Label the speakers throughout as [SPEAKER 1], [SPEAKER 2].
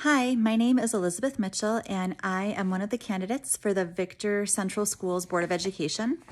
[SPEAKER 1] Hi, my name is Elzabeth Mitchell, and I am one of the candidates for the Victor Central Schools Board of Education.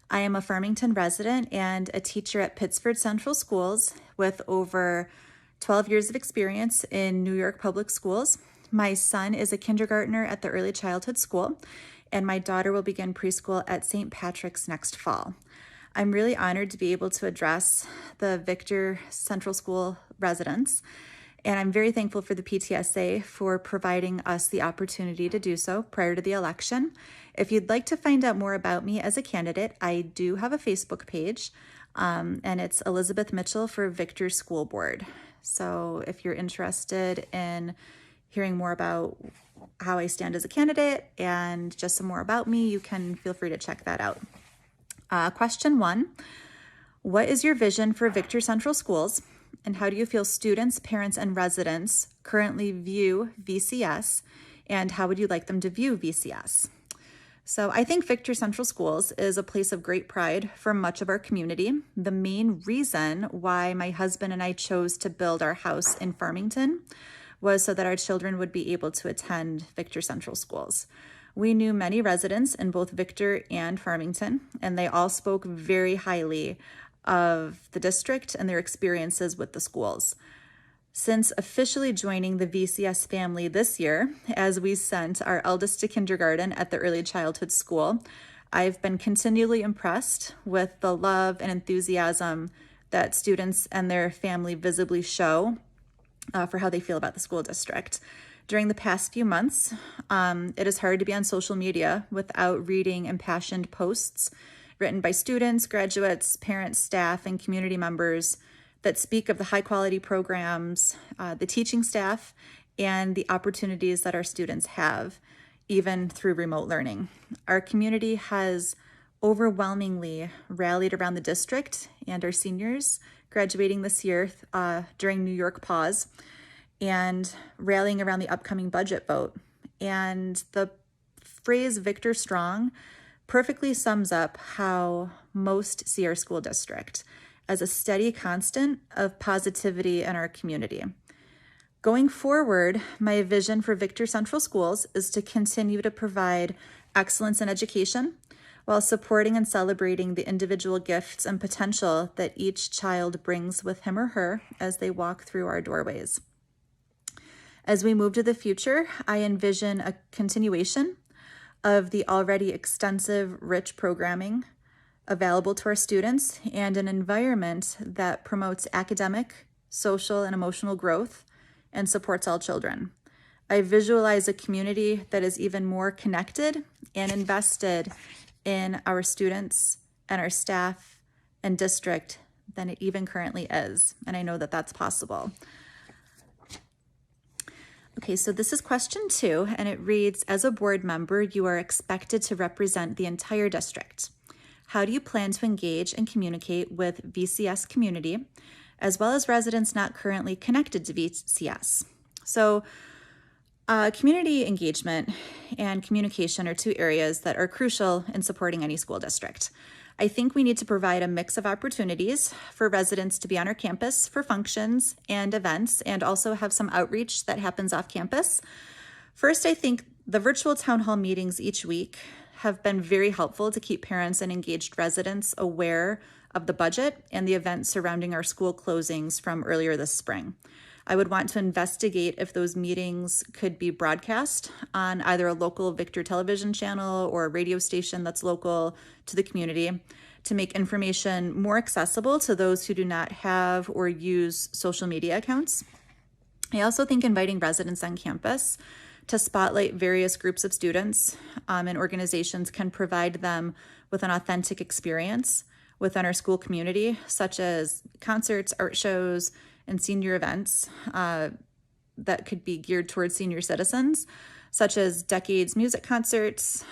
[SPEAKER 1] I am a Farmington resident and a teacher at Pittsford Central Schools with over 12 years of experience in New York public schools. My son is a kindergartner at the early childhood school, and my daughter will begin preschool at St. Patrick's next fall. I'm really honored to be able to address the Victor Central School residents, and I'm very thankful for the PTSA for providing us the opportunity to do so prior to the election. If you'd like to find out more about me as a candidate, I do have a Facebook page, and it's Elzabeth Mitchell for Victor School Board. So if you're interested in hearing more about how I stand as a candidate and just some more about me, you can feel free to check that out. Question 1, what is your vision for Victor Central Schools, and how do you feel students, parents, and residents currently view VCS, and how would you like them to view VCS? So I think Victor Central Schools is a place of great pride for much of our community. The main reason why my husband and I chose to build our house in Farmington was so that our children would be able to attend Victor Central Schools. We knew many residents in both Victor and Farmington, and they all spoke very highly of the district and their experiences with the schools. Since officially joining the VCS family this year, as we sent our eldest to kindergarten at the early childhood school, I've been continually impressed with the love and enthusiasm that students and their family visibly show for how they feel about the school district. During the past few months, it is hard to be on social media without reading impassioned posts written by students, graduates, parents, staff, and community members that speak of the high quality programs, the teaching staff, and the opportunities that our students have, even through remote learning. Our community has overwhelmingly rallied around the district and our seniors graduating this year during New York Pause, and rallying around the upcoming budget vote. And the phrase Victor Strong perfectly sums up how most see our school district as a steady constant of positivity in our community. Going forward, my vision for Victor Central Schools is to continue to provide excellence in education while supporting and celebrating the individual gifts and potential that each child brings with him or her as they walk through our doorways. As we move to the future, I envision a continuation of the already extensive, rich programming available to our students and an environment that promotes academic, social, and emotional growth and supports all children. I visualize a community that is even more connected and invested in our students and our staff and district than it even currently is, and I know that that's possible. Okay, so this is question 2, and it reads, as a board member, you are expected to represent the entire district. How do you plan to engage and communicate with VCS community, as well as residents not currently connected to VCS? So community engagement and communication are two areas that are crucial in supporting any school district. I think we need to provide a mix of opportunities for residents to be on our campus for functions and events, and also have some outreach that happens off campus. First, I think the virtual town hall meetings each week have been very helpful to keep parents and engaged residents aware of the budget and the events surrounding our school closings from earlier this spring. I would want to investigate if those meetings could be broadcast on either a local Victor television channel or a radio station that's local to the community to make information more accessible to those who do not have or use social media accounts. I also think inviting residents on campus to spotlight various groups of students and organizations can provide them with an authentic experience within our school community, such as concerts, art shows, and senior events that could be geared towards senior citizens, such as Decades music concerts,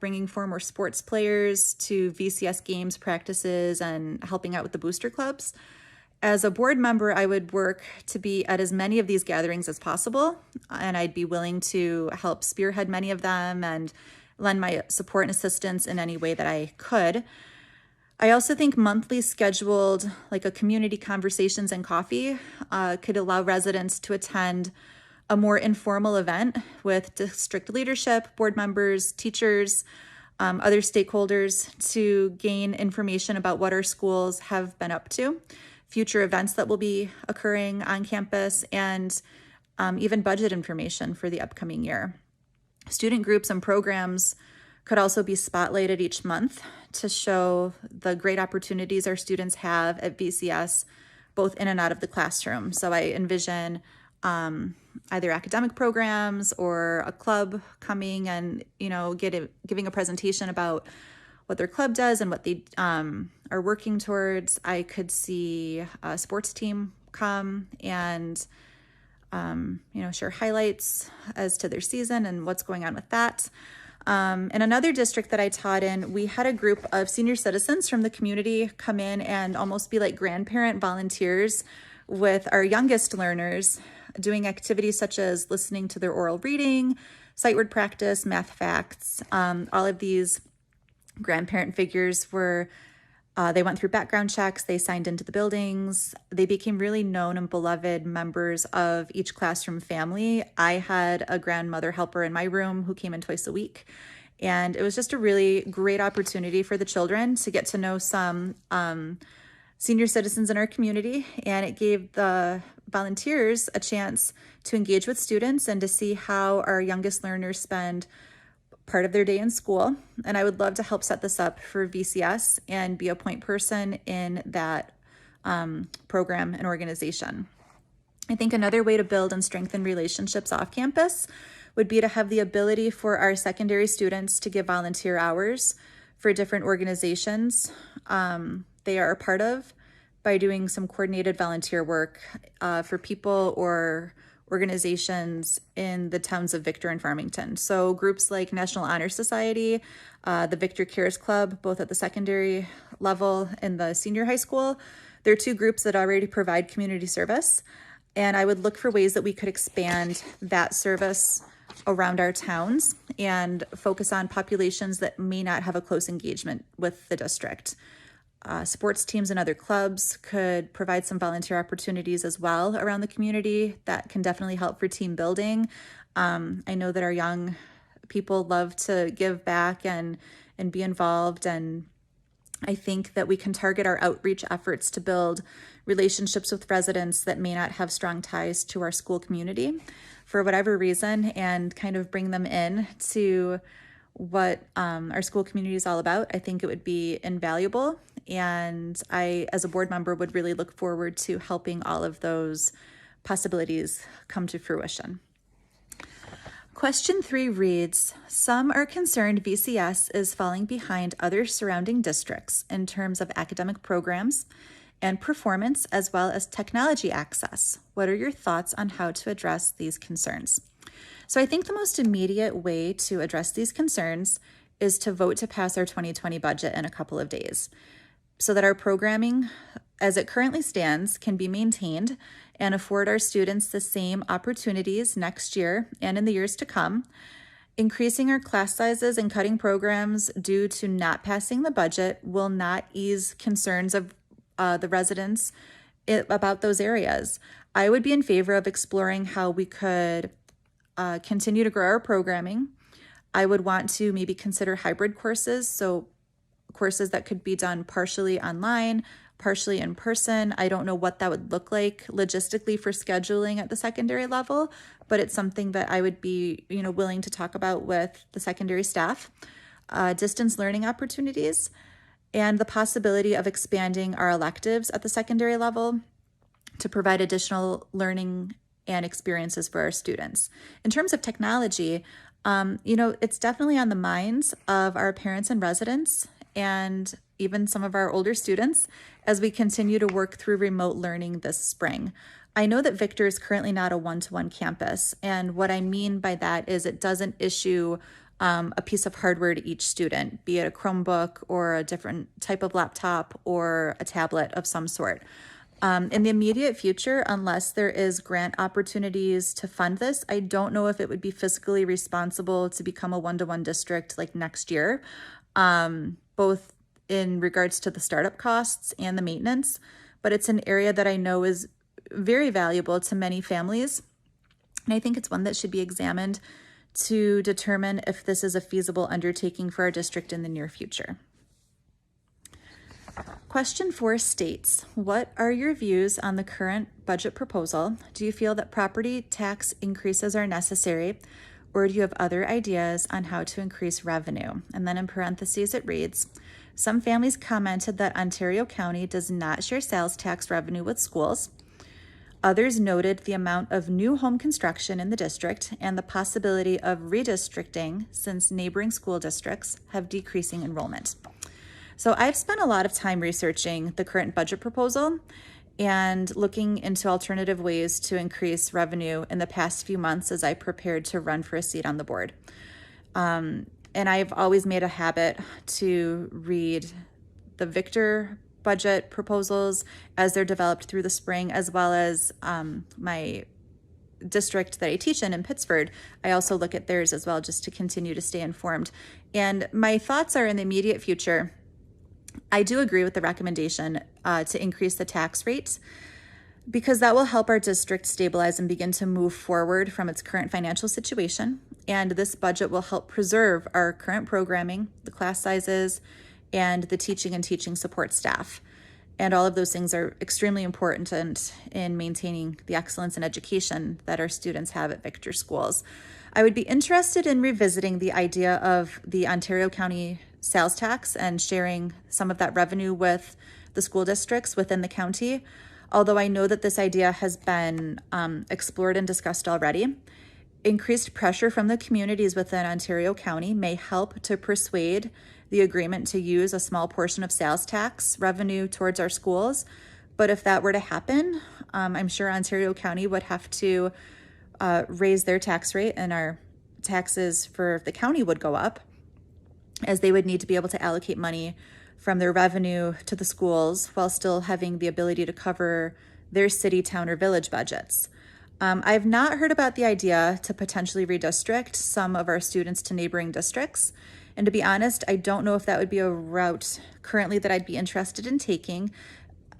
[SPEAKER 1] bringing former sports players to VCS games, practices, and helping out with the booster clubs. As a board member, I would work to be at as many of these gatherings as possible, and I'd be willing to help spearhead many of them and lend my support and assistance in any way that I could. I also think monthly scheduled, like a community conversations and coffee, could allow residents to attend a more informal event with district leadership, board members, teachers, other stakeholders to gain information about what our schools have been up to, future events that will be occurring on campus, and even budget information for the upcoming year. Student groups and programs could also be spotlighted each month to show the great opportunities our students have at VCS, both in and out of the classroom. So I envision either academic programs or a club coming and, giving a presentation about what their club does and what they are working towards. I could see a sports team come and, share highlights as to their season and what's going on with that. In another district that I taught in, we had a group of senior citizens from the community come in and almost be like grandparent volunteers with our youngest learners, doing activities such as listening to their oral reading, sight word practice, math facts. All of these grandparent figures they went through background checks, they signed into the buildings, they became really known and beloved members of each classroom family. I had a grandmother helper in my room who came in twice a week. And it was just a really great opportunity for the children to get to know some senior citizens in our community. And it gave the volunteers a chance to engage with students and to see how our youngest learners spend part of their day in school. And I would love to help set this up for VCS and be a point person in that program and organization. I think another way to build and strengthen relationships off campus would be to have the ability for our secondary students to give volunteer hours for different organizations they are a part of by doing some coordinated volunteer work for people or organizations in the towns of Victor and Farmington. So groups like National Honor Society, the Victor Cares Club, both at the secondary level and the senior high school, they're two groups that already provide community service. And I would look for ways that we could expand that service around our towns and focus on populations that may not have a close engagement with the district. Sports teams and other clubs could provide some volunteer opportunities as well around the community that can definitely help for team building. I know that our young people love to give back and be involved, and I think that we can target our outreach efforts to build relationships with residents that may not have strong ties to our school community for whatever reason, and kind of bring them in to what our school community is all about. I think it would be invaluable. And I, as a board member, would really look forward to helping all of those possibilities come to fruition. Question 3 reads, some are concerned VCS is falling behind other surrounding districts in terms of academic programs and performance, as well as technology access. What are your thoughts on how to address these concerns? So I think the most immediate way to address these concerns is to vote to pass our 2020 budget in a couple of days, so that our programming, as it currently stands, can be maintained and afford our students the same opportunities next year and in the years to come. Increasing our class sizes and cutting programs due to not passing the budget will not ease concerns of the residents about those areas. I would be in favor of exploring how we could continue to grow our programming. I would want to maybe consider hybrid courses, so courses that could be done partially online, partially in person. I don't know what that would look like logistically for scheduling at the secondary level, but it's something that I would be, willing to talk about with the secondary staff. Distance learning opportunities and the possibility of expanding our electives at the secondary level to provide additional learning and experiences for our students. In terms of technology, it's definitely on the minds of our parents and residents and even some of our older students as we continue to work through remote learning this spring. I know that Victor is currently not a one-to-one campus, and what I mean by that is it doesn't issue a piece of hardware to each student, be it a Chromebook or a different type of laptop or a tablet of some sort. In the immediate future, unless there is grant opportunities to fund this, I don't know if it would be fiscally responsible to become a one-to-one district like next year, both in regards to the startup costs and the maintenance, but it's an area that I know is very valuable to many families And I think it's one that should be examined to determine if this is a feasible undertaking for our district in the near future. Question 4 states, what are your views on the current budget proposal? Do you feel that property tax increases are necessary, or do you have other ideas on how to increase revenue? And then in parentheses it reads, some families commented that Ontario County does not share sales tax revenue with schools. Others noted the amount of new home construction in the district and the possibility of redistricting since neighboring school districts have decreasing enrollment. So I've spent a lot of time researching the current budget proposal and looking into alternative ways to increase revenue in the past few months as I prepared to run for a seat on the board. And I've always made a habit to read the Victor budget proposals as they're developed through the spring, as well as my district that I teach in Pittsford. I also look at theirs as well just to continue to stay informed. And my thoughts are in the immediate future. I do agree with the recommendation to increase the tax rates because that will help our district stabilize and begin to move forward from its current financial situation. And this budget will help preserve our current programming, the class sizes, and the teaching and teaching support staff. And all of those things are extremely important in maintaining the excellence in education that our students have at Victor schools. I would be interested in revisiting the idea of the Ontario County sales tax and sharing some of that revenue with the school districts within the county, although I know that this idea has been explored and discussed already. Increased pressure from the communities within Ontario County may help to persuade the agreement to use a small portion of sales tax revenue towards our schools. But if that were to happen, I'm sure Ontario County would have to raise their tax rate, and our taxes for the county would go up, as they would need to be able to allocate money from their revenue to the schools while still having the ability to cover their city, town, or village budgets. I've not heard about the idea to potentially redistrict some of our students to neighboring districts. And to be honest, I don't know if that would be a route currently that I'd be interested in taking.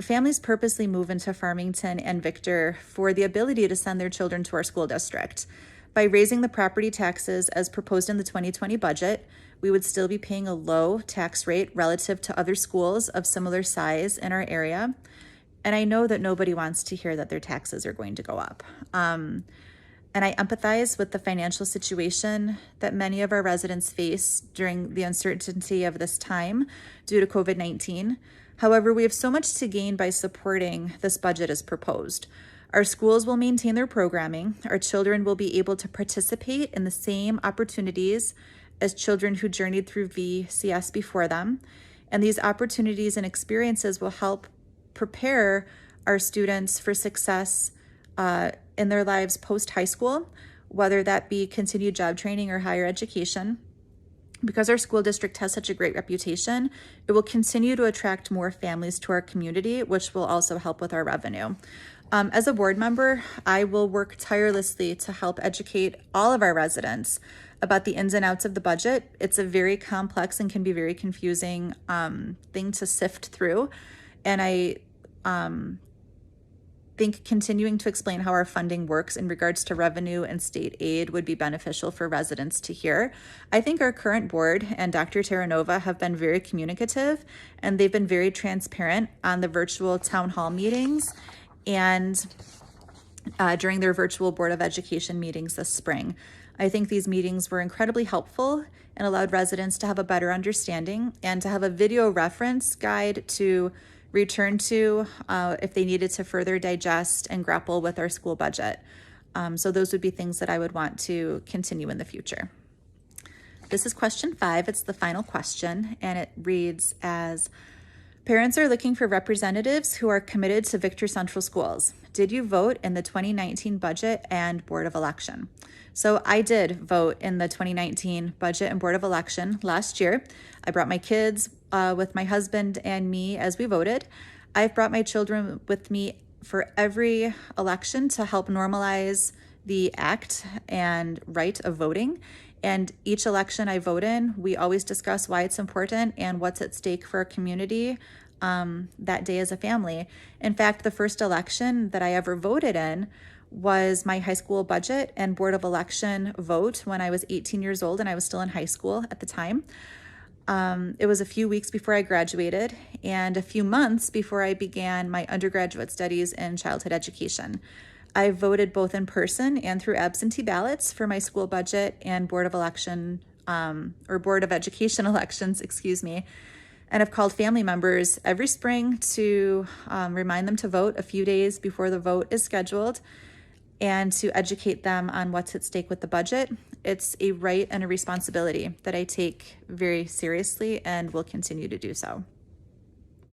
[SPEAKER 1] Families purposely move into Farmington and Victor for the ability to send their children to our school district. By raising the property taxes as proposed in the 2020 budget, we would still be paying a low tax rate relative to other schools of similar size in our area. And I know that nobody wants to hear that their taxes are going to go up. And I empathize with the financial situation that many of our residents face during the uncertainty of this time due to COVID-19. However, we have so much to gain by supporting this budget as proposed. Our schools will maintain their programming. Our children will be able to participate in the same opportunities as children who journeyed through VCS before them. And these opportunities and experiences will help prepare our students for success in their lives post-high school, whether that be continued job training or higher education. Because our school district has such a great reputation, it will continue to attract more families to our community, which will also help with our revenue. As a board member, I will work tirelessly to help educate all of our residents about the ins and outs of the budget. It's a very complex and can be very confusing thing to sift through. And I think continuing to explain how our funding works in regards to revenue and state aid would be beneficial for residents to hear. I think our current board and Dr. Terranova have been very communicative, and they've been very transparent on the virtual town hall meetings and during their virtual Board of Education meetings this spring. I think these meetings were incredibly helpful and allowed residents to have a better understanding and to have a video reference guide to return to if they needed to further digest and grapple with our school budget. So those would be things that I would want to continue in the future. This is question 5. It's the final question, and it reads as, parents are looking for representatives who are committed to Victor Central Schools. Did you vote in the 2019 budget and Board of Election? So I did vote in the 2019 budget and Board of Election last year. I brought my kids with my husband and me as we voted. I've brought my children with me for every election to help normalize the act and right of voting. And each election I vote in, we always discuss why it's important and what's at stake for our community that day as a family. In fact, the first election that I ever voted in was my high school budget and Board of Election vote when I was 18 years old and I was still in high school at the time. It was a few weeks before I graduated and a few months before I began my undergraduate studies in childhood education. I voted both in person and through absentee ballots for my school budget and Board of Election, or Board of Education elections, excuse me, and have called family members every spring to remind them to vote a few days before the vote is scheduled and to educate them on what's at stake with the budget. It's a right and a responsibility that I take very seriously and will continue to do so.